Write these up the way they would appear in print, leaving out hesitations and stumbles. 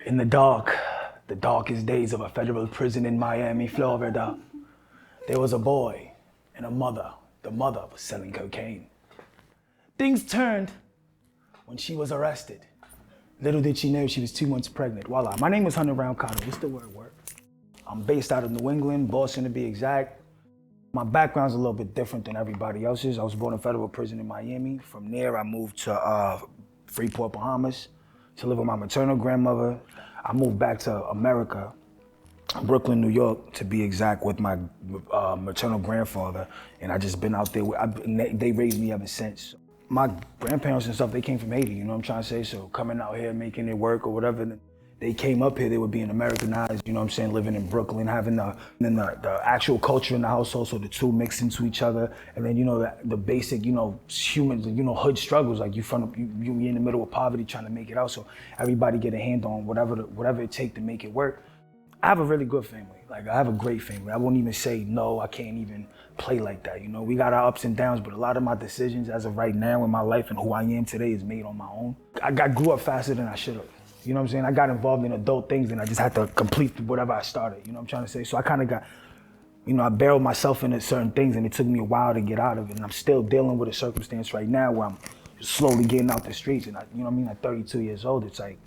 In the darkest days of a federal prison in Miami, Florida, there was a boy and a mother. The mother was selling cocaine. Things turned when she was arrested. Little did she know she was 2 months pregnant. Voila, my name is Round Kado. What's the word? I'm based out of New England, Boston to be exact. My background's a little bit different than everybody else's. I was born in federal prison in Miami. From there, I moved to Freeport, Bahamas to live with my maternal grandmother. I moved back to America, Brooklyn, New York, to be exact, with my maternal grandfather. And I just been out there. They raised me ever since. My grandparents and stuff, they came from Haiti, you know what I'm trying to say? So coming out here, making it work or whatever, they came up here, they were being Americanized, you know what I'm saying, living in Brooklyn, having the actual culture in the household, so the two mix into each other. And then, you know, the basic, you know, human, hood struggles, like you're in the middle of poverty trying to make it out, so everybody get a hand on whatever it takes to make it work. I have a really good family. Like, I have a great family. I won't even say no, I can't even play like that, you know? We got our ups and downs, but a lot of my decisions as of right now in my life and who I am today is made on my own. I grew up faster than I should have. You know what I'm saying? I got involved in adult things and I just had to complete whatever I started, you know what I'm trying to say? So I kind of got, you know, I barreled myself into certain things and it took me a while to get out of it. And I'm still dealing with a circumstance right now where I'm slowly getting out the streets. And you know what I mean? At 32 years old, it's like,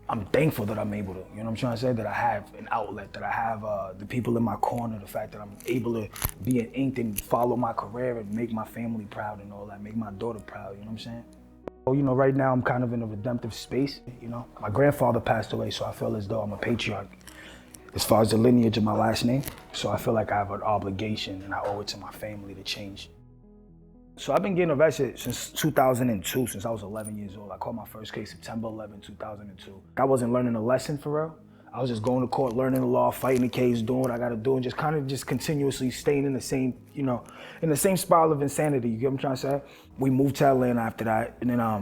I'm thankful that I'm able to, you know what I'm trying to say? That I have an outlet, that I have the people in my corner, the fact that I'm able to be in ink and follow my career and make my family proud and all that, make my daughter proud, you know what I'm saying? You know, right now I'm kind of in a redemptive space, you know? My grandfather passed away, so I feel as though I'm a patriarch as far as the lineage of my last name. So I feel like I have an obligation and I owe it to my family to change. So I've been getting arrested since 2002, since I was 11 years old. I caught my first case September 11, 2002. I wasn't learning a lesson for real. I was just going to court, learning the law, fighting the case, doing what I gotta do, and just continuously staying in the same, you know, in the same spiral of insanity, you get what I'm trying to say? We moved to Atlanta after that, and then I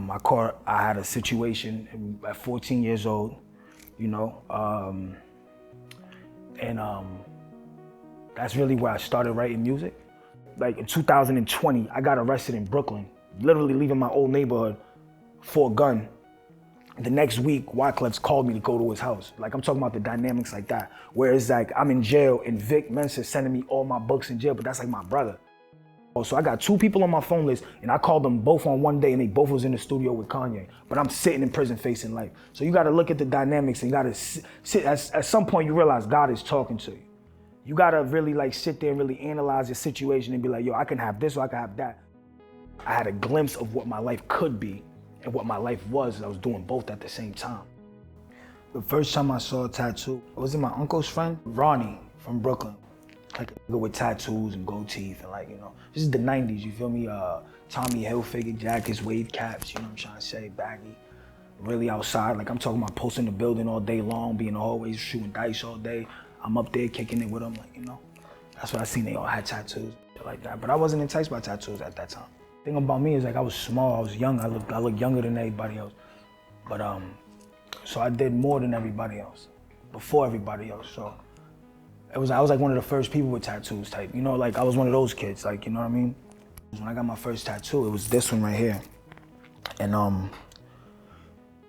had a situation at 14 years old, you know, that's really where I started writing music. Like in 2020, I got arrested in Brooklyn, literally leaving my old neighborhood for a gun. The next week, Wyclef's called me to go to his house. Like, I'm talking about the dynamics like that. Whereas like I'm in jail and Vic Mensa sending me all my books in jail, but that's like my brother. So I got 2 people on my phone list and I called them both on one day and they both was in the studio with Kanye. But I'm sitting in prison facing life. So you gotta look at the dynamics and you gotta sit, at some point you realize God is talking to you. You gotta really like sit there and really analyze your situation and be like, yo, I can have this or I can have that. I had a glimpse of what my life could be and what my life was. I was doing both at the same time. The first time I saw a tattoo, I was in my uncle's friend, Ronnie from Brooklyn. Like with tattoos and gold teeth and like, you know, this is the 90s, you feel me? Tommy Hilfiger jackets, wave caps, you know what I'm trying to say, baggy. Really outside, like I'm talking about posting the building all day long, being in the hallways, shooting dice all day. I'm up there kicking it with them, like, you know. That's what I seen, they all had tattoos like that. But I wasn't enticed by tattoos at that time. The thing about me is like I was small, I was young, I look younger than everybody else. But so I did more than everybody else, before everybody else. So I was like one of the first people with tattoos type, you know, like I was one of those kids, like, you know what I mean? When I got my first tattoo, it was this one right here. And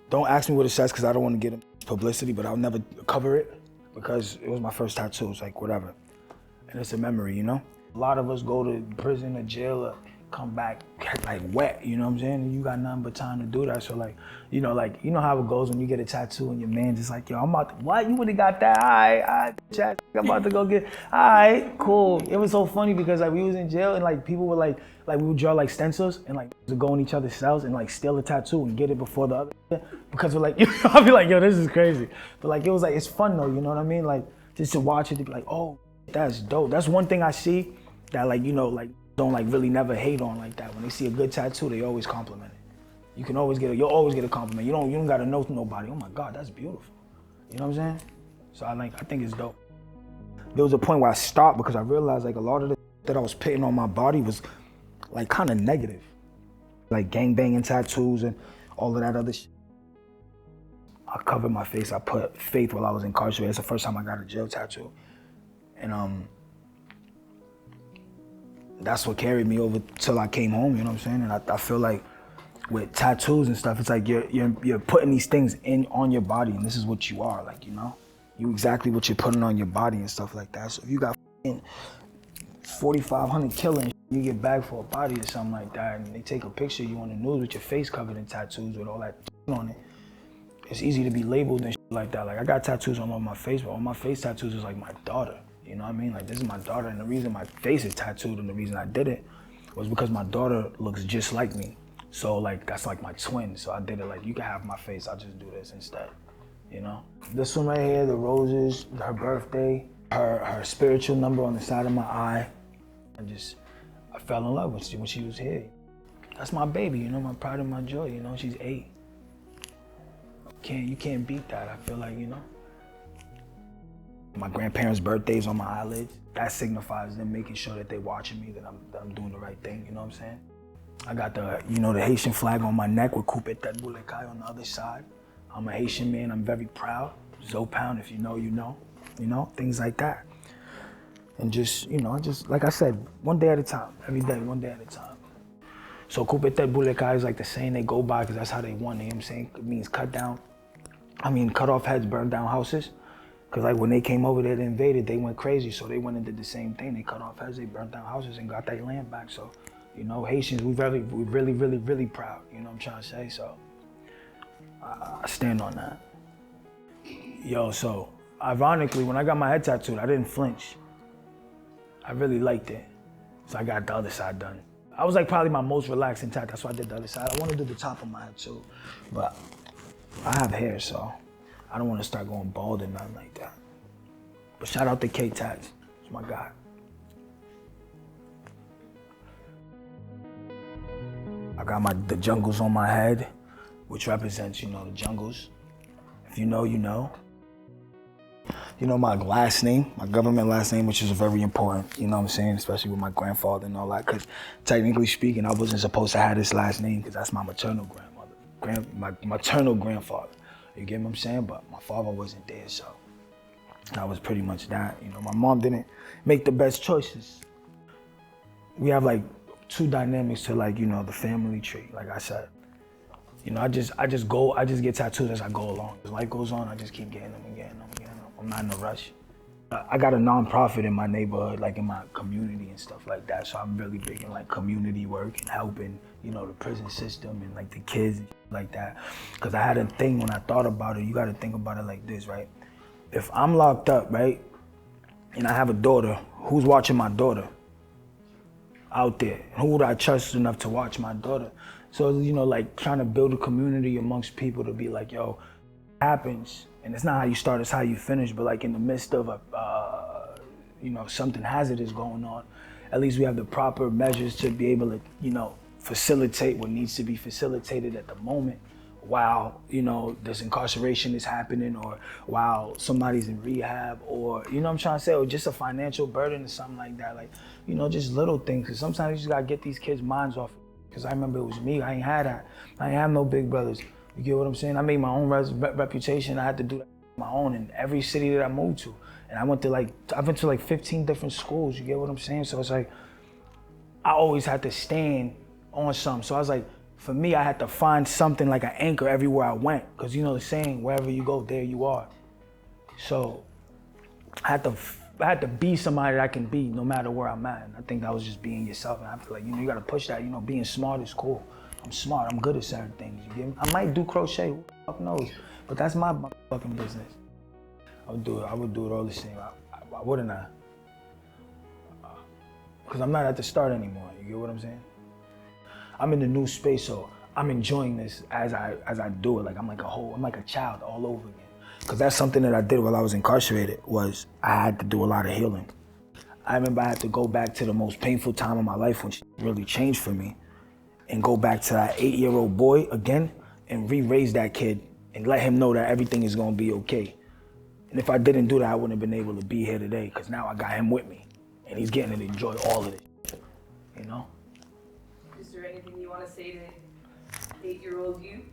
don't ask me what it says because I don't want to get publicity, but I'll never cover it because it was my first tattoo, it's like whatever. And it's a memory, you know? A lot of us go to prison or jail or come back like wet, you know what I'm saying? And you got nothing but time to do that. So like you know how it goes when you get a tattoo and your man just like, yo, I'm about to, what? You would've got that? All right, chat. I'm about to go get, all right, cool. It was so funny because like we was in jail and like people were like we would draw like stencils and like to go in each other's cells and like steal a tattoo and get it before the other, because we're like, I'll be like, yo, this is crazy. But like, it was like, it's fun though, you know what I mean? Like just to watch it, to be like, oh, that's dope. That's one thing I see that like, you know, like don't like really never hate on like that. When they see a good tattoo, they always compliment it. You'll always get a compliment. You don't gotta know nobody. Oh my God, that's beautiful. You know what I'm saying? So I think it's dope. There was a point where I stopped because I realized like a lot of the that I was putting on my body was like kind of negative. Like gangbanging tattoos and all of that other shit. I covered my face. I put faith while I was incarcerated. It's the first time I got a jail tattoo. And that's what carried me over till I came home, you know what I'm saying? And I feel like with tattoos and stuff, it's like you're putting these things on your body, and this is what you are, like, you know? You exactly what you're putting on your body and stuff like that. So if you got 4,500 killing, you get back for a body or something like that, and they take a picture of you on the news with your face covered in tattoos with all that on it, it's easy to be labeled and like that. Like, I got tattoos on my face, but all my face tattoos is like my daughter. You know what I mean? Like, this is my daughter, and the reason my face is tattooed and the reason I did it was because my daughter looks just like me. So, like, that's like my twin. So I did it like, you can have my face, I'll just do this instead, you know? This one right here, the roses, her birthday, her spiritual number on the side of my eye. I fell in love when she was here. That's my baby, you know, my pride and my joy, you know, she's 8. You can't beat that, I feel like, you know? My grandparents' birthdays on my eyelids, that signifies them making sure that they're watching me, that I'm doing the right thing, you know what I'm saying? I got the Haitian flag on my neck with Upbringing on the other side. I'm a Haitian man, I'm very proud. Zopound, if you know, you know, things like that. And just like I said, one day at a time, every day, one day at a time. So Upbringing is like the saying they go by because that's how they won, you know what I'm saying? It means cut off heads, burn down houses. Because like when they came over there to invade it, they went crazy. So they went and did the same thing. They cut off heads, they burnt down houses and got their land back. So, you know, Haitians, we're really proud. You know what I'm trying to say? So I stand on that. Yo, so ironically, when I got my head tattooed, I didn't flinch. I really liked it. So I got the other side done. I was like probably my most relaxing tattoo. That's why I did the other side. I want to do the top of my head too. But I have hair, so I don't want to start going bald or nothing like that. But shout out to K Tats. It's my guy. I got the jungles on my head, which represents, you know, the jungles. If you know, you know. You know my last name, my government last name, which is very important, you know what I'm saying? Especially with my grandfather and all that, because technically speaking, I wasn't supposed to have this last name because that's my maternal grandmother, my maternal grandfather. You get what I'm saying? But my father wasn't there, so that was pretty much that. You know, my mom didn't make the best choices. We have like 2 dynamics to, like, you know, the family tree, like I said. You know, I just get tattoos as I go along. As life goes on, I just keep getting them. I'm not in a rush. I got a nonprofit in my neighborhood, like in my community and stuff like that. So I'm really big in like community work and helping, you know, the prison system and like the kids and like that. Cause I had a thing when I thought about it, you gotta think about it like this, right? If I'm locked up, right, and I have a daughter, who's watching my daughter out there? Who would I trust enough to watch my daughter? So, you know, like trying to build a community amongst people to be like, yo, it happens. And it's not how you start, it's how you finish. But like in the midst of you know, something hazardous going on, at least we have the proper measures to be able to, you know, facilitate what needs to be facilitated at the moment while, you know, this incarceration is happening, or while somebody's in rehab, or, you know what I'm trying to say, or just a financial burden or something like that. Like, you know, just little things. Cause sometimes you just gotta get these kids' minds off. Cause I remember it was me, I ain't had that. I ain't have no big brothers. You get what I'm saying? I made my own reputation. I had to do that on my own in every city that I moved to. And I went to like 15 different schools, you get what I'm saying? So it's like, I always had to stand on something. So I was like, for me, I had to find something like an anchor everywhere I went. Cause you know the saying, wherever you go, there you are. So I had to be somebody that I can be no matter where I'm at. And I think that was just being yourself. And I feel like, you know, you gotta push that, you know, being smart is cool. I'm smart, I'm good at certain things, you get me? I might do crochet, who the fuck knows? But that's my fucking business. I would do it all the same. Why wouldn't I? Because I'm not at the start anymore, you get what I'm saying? I'm in the new space, so I'm enjoying this as I do it. Like I'm like a child all over again. Because that's something that I did while I was incarcerated, was I had to do a lot of healing. I remember I had to go back to the most painful time of my life when shit really changed for me, and go back to that 8-year-old boy again and re-raise that kid and let him know that everything is gonna be okay. And if I didn't do that, I wouldn't have been able to be here today, because now I got him with me and he's getting to enjoy all of it, you know? Is there anything you want to say to 8-year-old you?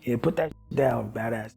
Yeah, put that down, badass.